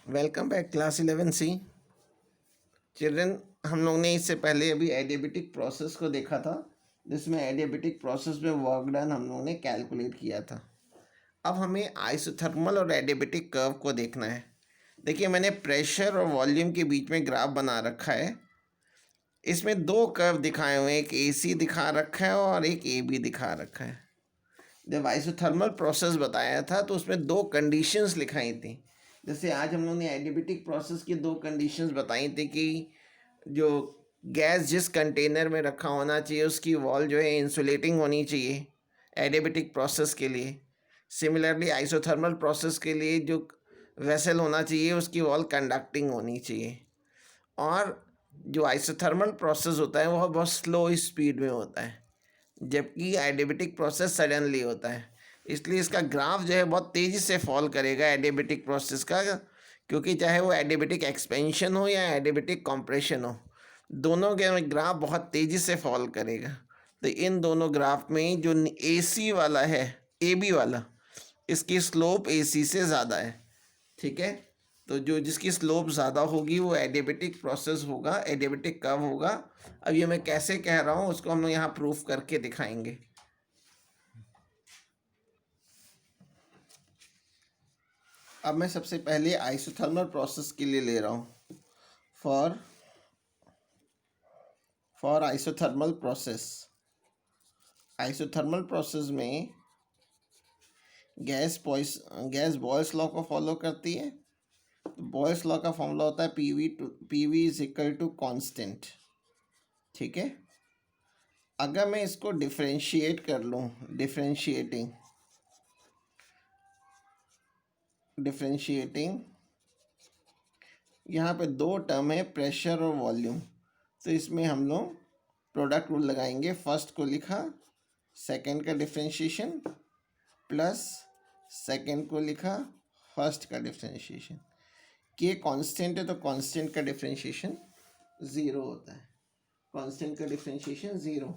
Welcome back class 11C। Children, हम लोग ने इससे पहले अभी एडियाबेटिक प्रोसेस को देखा था, जिसमें एडियाबेटिक प्रोसेस में वर्क डन हम लोगों ने कैलकुलेट किया था। अब हमें आइसोथर्मल और एडियाबेटिक कर्व को देखना है। देखिए, मैंने प्रेशर और वॉल्यूम के बीच में ग्राफ बना रखा है। इसमें दो कर्व दिखाए हुए हैं, एक AC दिखा रखा है और एक AB दिखा रखा है। जब आइसोथर्मल प्रोसेस बताया था तो उसमें दो कंडीशंस लिखाई थी। जैसे आज हम लोग ने एडियाबेटिक प्रोसेस की दो कंडीशंस बताई थी कि जो गैस जिस कंटेनर में रखा होना चाहिए उसकी वॉल जो है इंसुलेटिंग होनी चाहिए एडियाबेटिक प्रोसेस के लिए। सिमिलरली आइसोथर्मल प्रोसेस के लिए जो वेसल होना चाहिए उसकी वॉल कंडक्टिंग होनी चाहिए। और जो आइसोथर्मल प्रोसेस होता है वह बहुत स्लो स्पीड में होता है, जबकि एडियाबेटिक प्रोसेस सडनली होता है। इसलिए इसका ग्राफ जो है बहुत तेज़ी से फॉल करेगा एडियाबेटिक प्रोसेस का, क्योंकि चाहे वो एडियाबेटिक एक्सपेंशन हो या एडियाबेटिक कॉम्प्रेशन हो, दोनों के ग्राफ बहुत तेज़ी से फॉल करेगा। तो इन दोनों ग्राफ में जो AC वाला है, AB वाला, इसकी स्लोप AC से ज़्यादा है। ठीक है, तो जो जिसकी स्लोप ज़्यादा होगी वो एडियाबेटिक प्रोसेस होगा, एडियाबेटिक कर्व होगा। अब ये मैं कैसे कह रहा हूँ उसको हम लोग यहाँ प्रूफ करके दिखाएंगे। अब मैं सबसे पहले आइसोथर्मल प्रोसेस के लिए ले रहा हूँ। फॉर आइसोथर्मल प्रोसेस में गैस बॉयल्स लॉ को फॉलो करती है। तो बॉयल्स लॉ का फॉर्मूला होता है PV is equal to constant. ठीक है, अगर मैं इसको डिफ्रेंशिएट कर लूँ, डिफ्रेंशिएटिंग यहाँ पे दो टर्म है, प्रेशर और वॉल्यूम। तो इसमें हम लोग प्रोडक्ट रूल लगाएंगे। फर्स्ट को लिखा, सेकंड का डिफ्रेंशिएशन, प्लस सेकंड को लिखा, फर्स्ट का डिफ्रेंशिएशन। के कांस्टेंट है तो कांस्टेंट का डिफ्रेंशिएशन ज़ीरो होता है, कांस्टेंट का डिफ्रेंशिएशन ज़ीरो।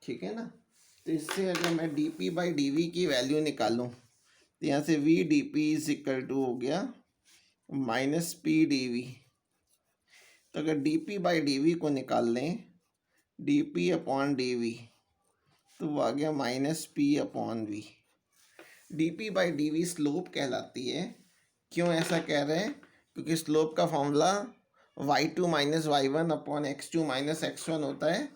ठीक है ना। तो इससे अगर मैं dp/dv की वैल्यू निकालूं तो यहाँ से v/dp इज इक्वल टू हो गया -p/dv। तो अगर dp/dv को निकाल लें, dp/dv, तो वो आ गया -p/v। dp/dv स्लोप कहलाती है। क्यों ऐसा कह रहे हैं? क्योंकि स्लोप का फॉर्मूला y2 - y1/x2 - x1 होता है।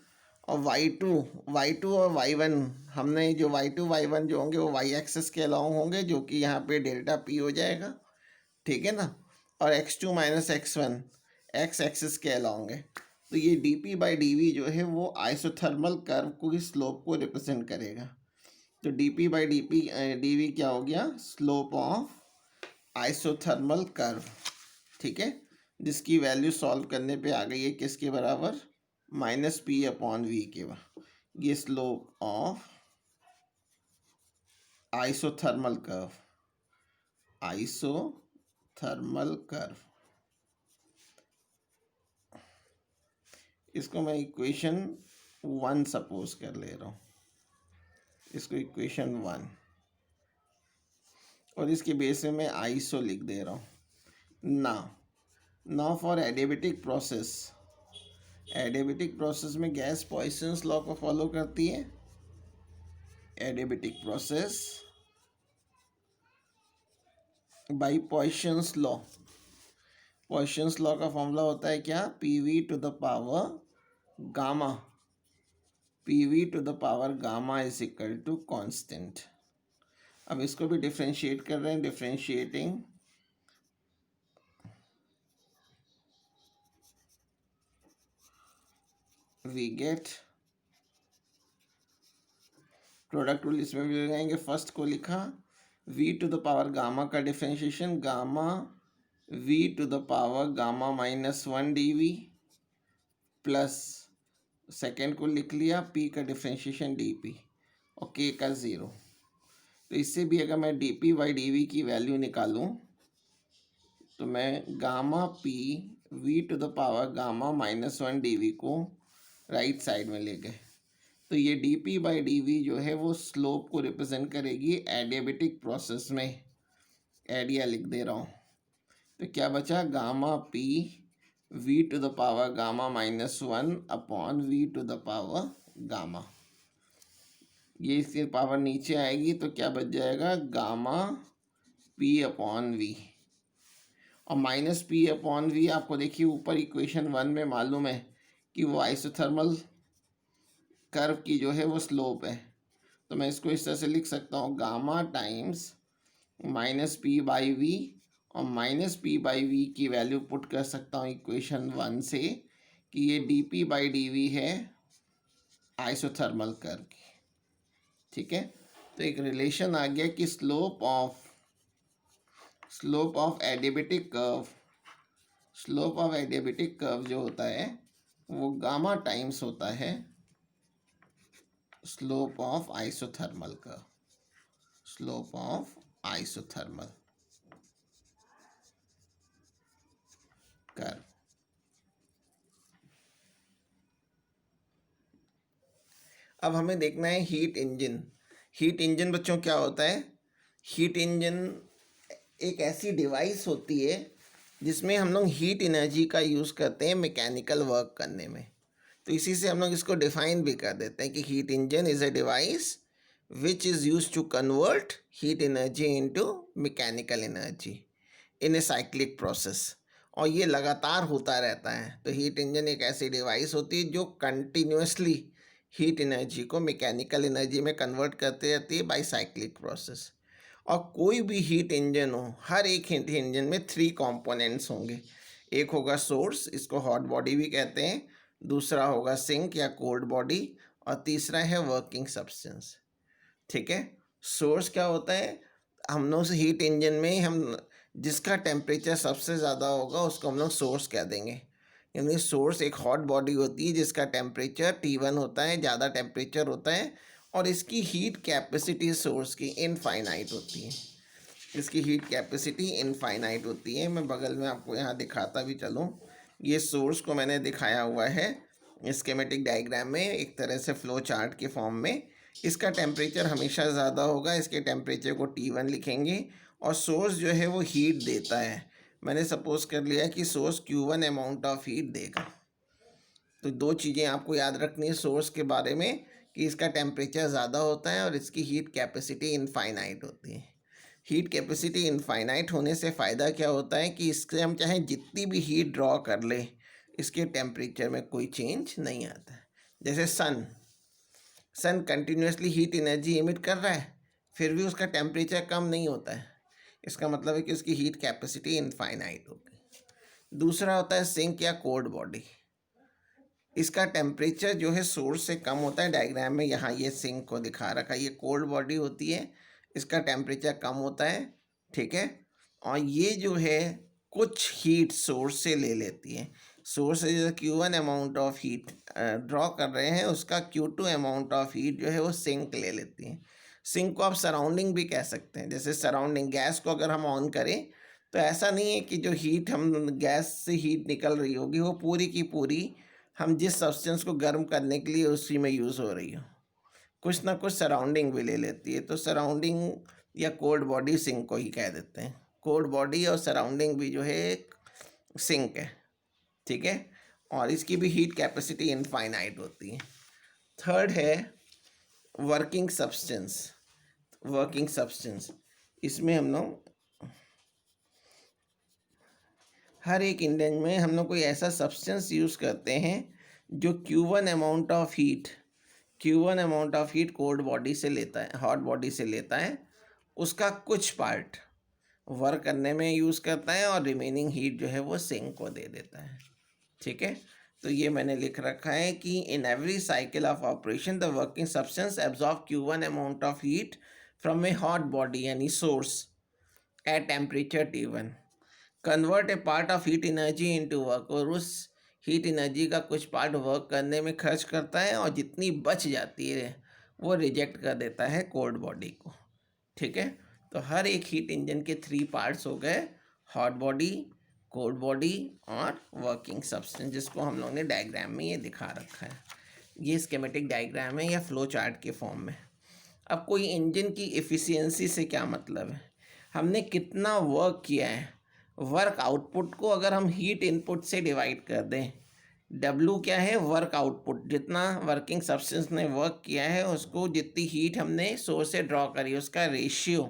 और y2 और y1, हमने जो y2 y1 जो होंगे वो y एक्सेस के अलाउ होंगे, जो कि यहाँ पे डेल्टा p हो जाएगा। ठीक है ना। और x2 - x1 x एक्सेस के अलाउ होंगे। तो ये dp/dv जो है वो आइसोथर्मल कर्व को ही स्लोप को रिप्रेजेंट करेगा। तो dp/dv क्या हो गया? Slope of isothermal curve. ठीक है, जिसकी वैल्यू सॉल्व करने पे आ गई है किसके बराबर? -p/v के बराबर। ये स्लोप ऑफ आइसोथर्मल कर्व, इसको मैं इक्वेशन 1 सपोज कर ले रहा हूँ, इसको इक्वेशन 1, और इसके बेस में मैं आइसो लिख दे रहा हूँ। नाउ फॉर एडियाबेटिक प्रोसेस में गैस पॉइसन्स लॉ को फॉलो करती है। Adiabatic process by Poisson's law का फॉर्मूला होता है क्या? PV/गामा इज इक्वल टू कांस्टेंट। अब इसको भी डिफ्रेंशिएट कर रहे हैं, differentiating we get product rule इसमें भी लगाएंगे। फर्स्ट को लिखा, v/गामा का डिफ्रेंशिएशन गामा v/गामा -1 dv, प्लस सेकेंड को लिख लिया p का डिफ्रेंशिएशन dp और k का 0। तो इससे भी अगर मैं dp/dv की वैल्यू निकालूं तो मैं गामा p v/गामा -1 dv को राइट साइड में ले गए। तो ये dp/dv जो है वो स्लोप को रिप्रेजेंट करेगी एडियाबेटिक प्रोसेस में। एडिया लिख दे रहा हूँ, तो क्या बचा, gamma P V to the power gamma -1 upon V to the power gamma. ये इसकी पावर नीचे आएगी तो क्या बच जाएगा, गामा पी अपॉन वी। और -p/v आपको देखिए ऊपर इक्वेशन 1 में मालूम है कि वो आइसोथर्मल कर्व की जो है वो स्लोप है। तो मैं इसको इस तरह से लिख सकता हूँ, गामा टाइम्स -p/v, और -p/v की वैल्यू पुट कर सकता हूँ इक्वेशन 1 से कि ये dp/dv है आइसोथर्मल कर्व की। ठीक है, तो एक रिलेशन आ गया कि स्लोप ऑफ एडियाबेटिक कर्व जो होता है वो गामा टाइम्स होता है स्लोप ऑफ आइसोथर्मल कर्व। अब हमें देखना है हीट इंजन बच्चों क्या होता है। हीट इंजन एक ऐसी डिवाइस होती है जिसमें हम लोग हीट एनर्जी का यूज़ करते हैं मैकेनिकल वर्क करने में। तो इसी से हम लोग इसको डिफाइन भी कर देते हैं कि heat engine is a device which is use to convert heat energy into mechanical energy in a cyclic process. और ये लगातार होता रहता है। तो हीट इंजन एक ऐसी डिवाइस होती है जो कंटिन्यूसली हीट एनर्जी को मैकेनिकल एनर्जी में कन्वर्ट करते रहती है बाय साइक्लिक प्रोसेस। और कोई भी हीट इंजन हो, हर एक हीट इंजन में 3 कंपोनेंट्स होंगे। एक होगा सोर्स, इसको हॉट बॉडी भी कहते हैं, दूसरा होगा सिंक या कोल्ड बॉडी, और तीसरा है वर्किंग सब्सटेंस। ठीक है, सोर्स क्या होता है, हम लोग हीट इंजन में हम जिसका टेम्परेचर सबसे ज़्यादा होगा उसको हम लोग सोर्स कह देंगे। यानी सोर्स एक हॉट बॉडी होती है जिसका टेम्परेचर T1 होता है, ज़्यादा टेम्परेचर होता है, और इसकी हीट कैपेसिटी सोर्स की इनफाइनाइट होती है। इसकी हीट कैपेसिटी इनफाइनाइट होती है। मैं बगल में आपको यहाँ दिखाता भी चलूँ, ये सोर्स को मैंने दिखाया हुआ है स्कीमेटिक डायग्राम में एक तरह से फ्लो चार्ट के फॉर्म में। इसका टेम्परेचर हमेशा ज़्यादा होगा, इसके टेम्परेचर को T1 लिखेंगे, और सोर्स जो है वो हीट देता है। मैंने सपोज कर लिया कि source Q1 amount of heat देगा। तो 2 चीज़ें आपको याद रखनी है सोर्स के बारे में कि इसका टेम्परेचर ज़्यादा होता है और इसकी हीट कैपेसिटी इनफाइनाइट होती है। हीट कैपेसिटी इनफाइनाइट होने से फ़ायदा क्या होता है कि इससे हम चाहे जितनी भी हीट ड्रॉ कर ले, इसके टेम्परेचर में कोई चेंज नहीं आता है। जैसे सन कंटिन्यूसली हीट एनर्जी इमिट कर रहा है, फिर भी उसका टेम्परेचर कम नहीं होता है। इसका मतलब है कि उसकी हीट कैपेसिटी इनफाइनाइट होगी। दूसरा होता है सिंक या कोल्ड बॉडी। इसका टेम्परेचर जो है सोर्स से कम होता है। डायग्राम में यहाँ ये सिंक को दिखा रखा है, ये कोल्ड बॉडी होती है, इसका टेम्परेचर कम होता है। ठीक है, और ये जो है कुछ हीट सोर्स से ले लेती है। सोर्स से जो Q1 amount of heat draw कर रहे हैं, उसका Q2 अमाउंट ऑफ हीट जो है वो सिंक ले लेती है। सिंक को आप सराउंडिंग भी कह सकते हैं। जैसे सराउंडिंग गैस को अगर हम ऑन करें तो ऐसा नहीं है कि जो हीट हम गैस से हीट निकल रही होगी वो पूरी की पूरी हम जिस सब्सटेंस को गर्म करने के लिए उसी में यूज़ हो रही हो, कुछ ना कुछ सराउंडिंग भी ले लेती है। तो सराउंडिंग या कोल्ड बॉडी सिंक को ही कह देते हैं। कोल्ड बॉडी और सराउंडिंग भी जो है एक सिंक है। ठीक है, और इसकी भी हीट कैपेसिटी इनफाइनाइट होती है। थर्ड है वर्किंग सब्सटेंस। इसमें हम लोग हर एक इंजन में हम लोग कोई ऐसा सब्सटेंस यूज़ करते हैं जो Q1 amount of heat cold body से लेता है, हॉट बॉडी से लेता है, उसका कुछ पार्ट वर्क करने में यूज़ करता है और रिमेनिंग हीट जो है वो सिंक को दे देता है। ठीक है, तो ये मैंने लिख रखा है कि in every cycle of operation the working substance absorb Q1 amount of heat from a hot body यानी source at temperature T1, convert a part of heat energy into work, और उस हीट एनर्जी का कुछ part work करने में खर्च करता है और जितनी बच जाती है वो रिजेक्ट कर देता है कोल्ड बॉडी को। ठीक है, तो हर एक हीट इंजन के 3 पार्ट्स हो गए, हॉट बॉडी, कोल्ड बॉडी और वर्किंग सब्सटेंस, जिसको हम लोग ने डायग्राम में ये दिखा रखा है। ये स्कीमेटिक डायग्राम है या फ्लो चार्ट के फॉर्म में। अब कोई इंजन की एफिशिएंसी से क्या मतलब है, हमने कितना वर्क किया है वर्क आउटपुट को अगर हम हीट इनपुट से डिवाइड कर दें, W क्या है, वर्क आउटपुट, जितना वर्किंग सब्सटेंस ने वर्क किया है उसको जितनी हीट हमने सोर्स से ड्रॉ करी उसका रेशियो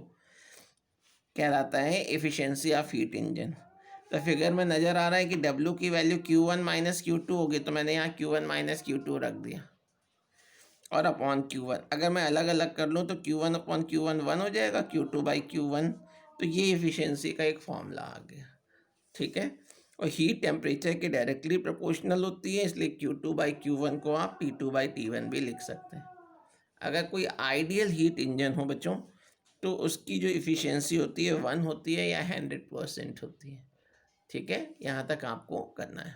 कहलाता है एफिशिएंसी ऑफ हीट इंजन। तो फिगर में नज़र आ रहा है कि W की वैल्यू Q1 माइनस Q2 होगी, तो मैंने यहाँ Q1 माइनस Q2 रख दिया और अपॉन Q1। अगर मैं अलग अलग कर लूँ तो Q1 अपॉन Q1 1 हो जाएगा, Q2 बाई Q1। तो ये एफिशिएंसी का एक फॉर्मूला आ गया, ठीक है। और हीट टेम्परेचर के डायरेक्टली प्रोपोर्शनल होती है, इसलिए Q2 बाई Q1 को आप P2 बाई T1 भी लिख सकते हैं। अगर कोई आइडियल हीट इंजन हो बच्चों, तो उसकी जो इफ़िशियंसी होती है 1 होती है या 100% होती है, ठीक है। यहाँ तक आपको करना है।